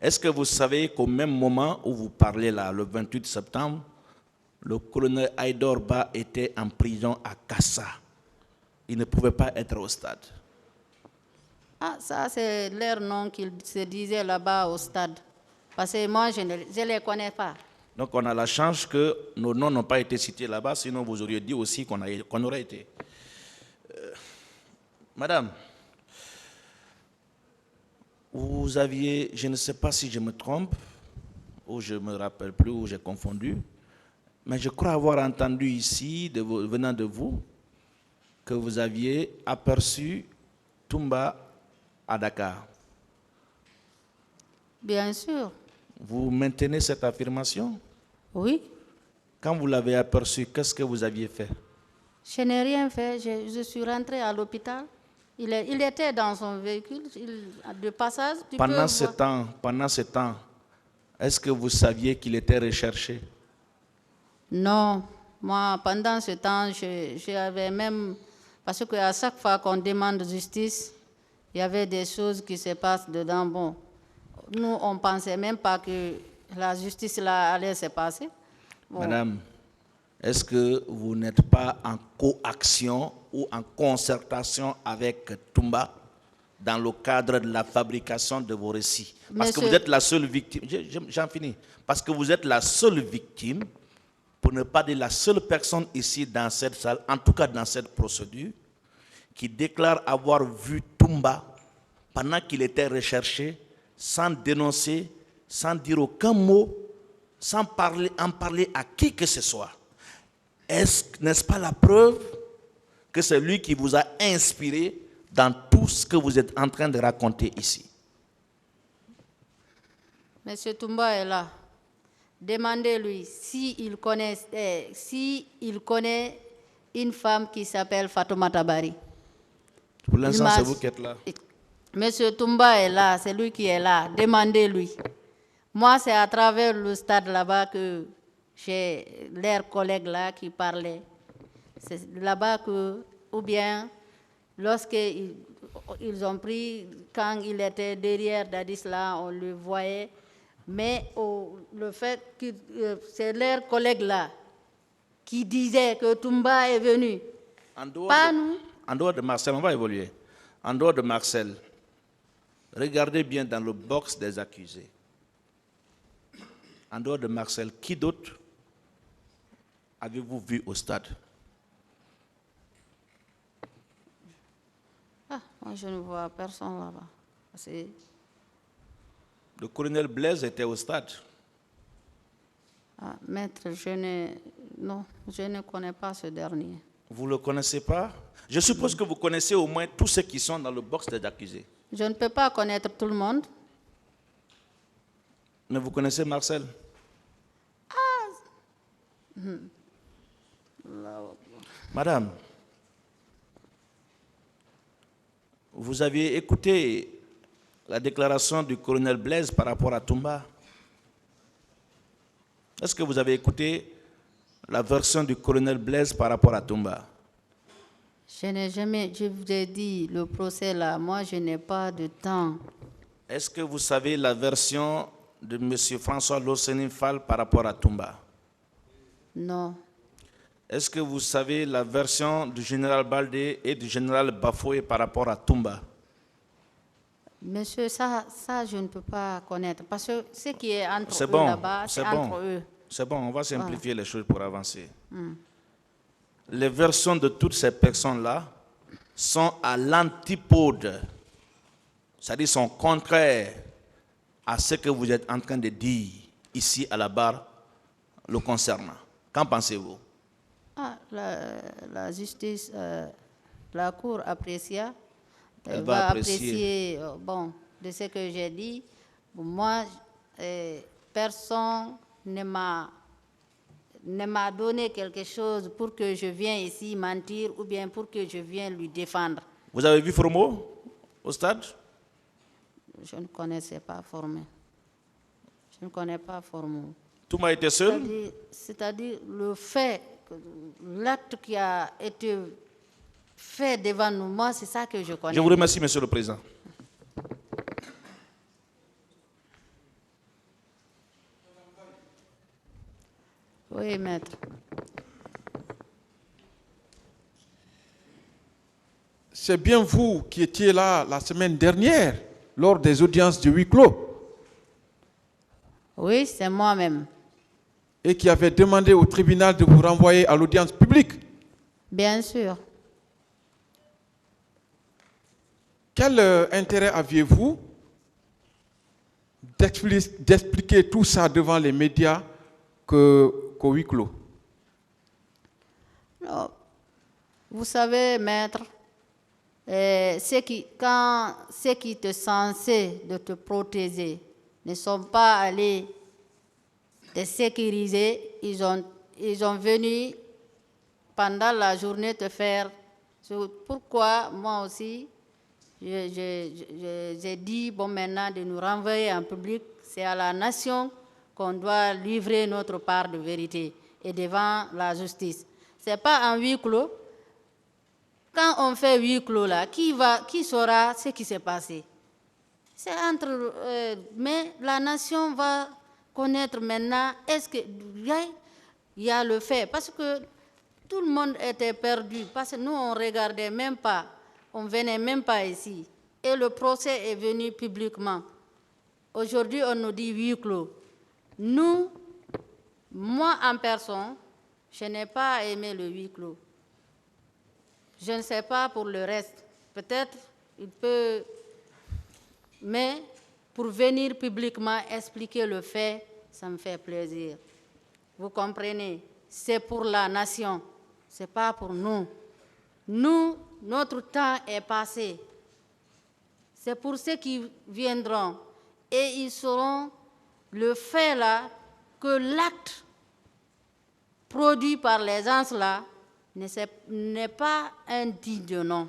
Est-ce que vous savez qu'au même moment où vous parlez là, le 28 septembre, le colonel Haïdar Bah était en prison à Kassa. Il ne pouvait pas être au stade. Ah, ça, c'est leur nom qu'ils se disaient là-bas au stade. Parce que moi, je ne les connais pas. Donc on a la chance que nos noms n'ont pas été cités là-bas, sinon vous auriez dit aussi qu'on aurait été. Madame, vous aviez, je ne sais pas si je me trompe, ou je ne me rappelle plus, ou j'ai confondu, mais je crois avoir entendu ici, venant de vous, que vous aviez aperçu Toumba à Dakar. Bien sûr. Vous maintenez cette affirmation? Oui. Quand vous l'avez aperçu, qu'est-ce que vous aviez fait? Je n'ai rien fait. Je suis rentrée à l'hôpital. Il était dans son véhicule de passage. Pendant ce temps, est-ce que vous saviez qu'il était recherché? Non. Moi, pendant ce temps, j'avais même... Parce qu'à chaque fois qu'on demande justice, il y avait des choses qui se passent dedans. Bon, nous, on ne pensait même pas que la justice là allait se passer. Bon. Madame, est-ce que vous n'êtes pas en coaction ou en concertation avec Toumba dans le cadre de la fabrication de vos récits? Parce que vous êtes la seule victime. J'en finis. Parce que vous êtes la seule victime, pour ne pas dire la seule personne ici dans cette salle, en tout cas dans cette procédure, qui déclare avoir vu Toumba pendant qu'il était recherché, sans dénoncer, sans dire aucun mot, sans en parler à qui que ce soit. N'est-ce pas la preuve que c'est lui qui vous a inspiré dans tout ce que vous êtes en train de raconter ici? Monsieur Toumba est là. Demandez-lui s'il connaît une femme qui s'appelle Fatoumata Bari. Pour l'instant, c'est vous qui êtes là. Monsieur Toumba est là, c'est lui qui est là. Demandez-lui. Moi, c'est à travers le stade là-bas que j'ai leurs collègues là qui parlaient. C'est là-bas que, ou bien, lorsqu'ils ont pris, quand il était derrière Dadis là, on le voyait. Mais le fait que c'est leurs collègues là qui disaient que Toumba est venu. En dehors de Marcel, on va évoluer. En dehors de Marcel, regardez bien dans le box des accusés. En dehors de Marcel, qui d'autre avez-vous vu au stade? Ah, moi je ne vois personne là-bas. Le colonel Blaise était au stade. Ah, maître, je ne connais pas ce dernier. Vous ne le connaissez pas? Je suppose que vous connaissez au moins tous ceux qui sont dans le box des accusés. Je ne peux pas connaître tout le monde. Mais vous connaissez Marcel? Madame, vous aviez écouté la déclaration du colonel Blaise par rapport à Toumba? Est-ce que vous avez écouté la version du colonel Blaise par rapport à Toumba? Je n'ai jamais, je vous ai dit, le procès là, moi je n'ai pas de temps. Est-ce que vous savez la version de M. François Lossening Fall par rapport à Toumba? Non. Est-ce que vous savez la version du général Baldé et du général Bafoué par rapport à Toumba? Monsieur, ça je ne peux pas connaître, parce que ce qui est entre eux là-bas, c'est entre eux. C'est bon, on va simplifier les choses pour avancer. Les versions de toutes ces personnes-là sont à l'antipode, c'est-à-dire sont contraires à ce que vous êtes en train de dire ici à la barre le concernant. Qu'en pensez-vous? La justice, la Cour apprécia. Elle va apprécier de ce que j'ai dit. Moi, personne ne m'a donné quelque chose pour que je vienne ici mentir ou bien pour que je vienne lui défendre. Vous avez vu Formo au stade? Je ne connaissais pas Formo. Je ne connais pas Formo. Tout m'a été seul? C'est-à-dire le fait, l'acte qui a été fait devant nous, moi, c'est ça que je connais. Je vous remercie, Monsieur le Président. Oui, maître. C'est bien vous qui étiez là la semaine dernière, lors des audiences de huis clos. Oui, c'est moi-même. Et qui avez demandé au tribunal de vous renvoyer à l'audience publique. Bien sûr. Quel intérêt aviez-vous d'expliquer tout ça devant les médias qu'au huis clos? Non. Vous savez, maître, quand ceux qui étaient censés de te protéger ne sont pas allés te sécuriser, ils ont venu pendant la journée te faire. Pourquoi moi aussi, j'ai dit, bon, maintenant de nous renvoyer en public, c'est à la nation qu'on doit livrer notre part de vérité et devant la justice. Ce n'est pas en huis clos. Quand on fait huis clos là, qui saura ce qui s'est passé? C'est mais la nation va connaître maintenant, est-ce qu'il y a le fait? Parce que tout le monde était perdu, parce que nous, on ne regardait même pas, on ne venait même pas ici. Et le procès est venu publiquement. Aujourd'hui, on nous dit huis clos. Nous, moi en personne, je n'ai pas aimé le huis clos. Je ne sais pas pour le reste. Peut-être il peut... Mais pour venir publiquement expliquer le fait, ça me fait plaisir. Vous comprenez? C'est pour la nation, ce n'est pas pour nous. Nous, notre temps est passé. C'est pour ceux qui viendront. Et ils sauront le fait là, que l'acte produit par les gens là n'est pas un digne de nom.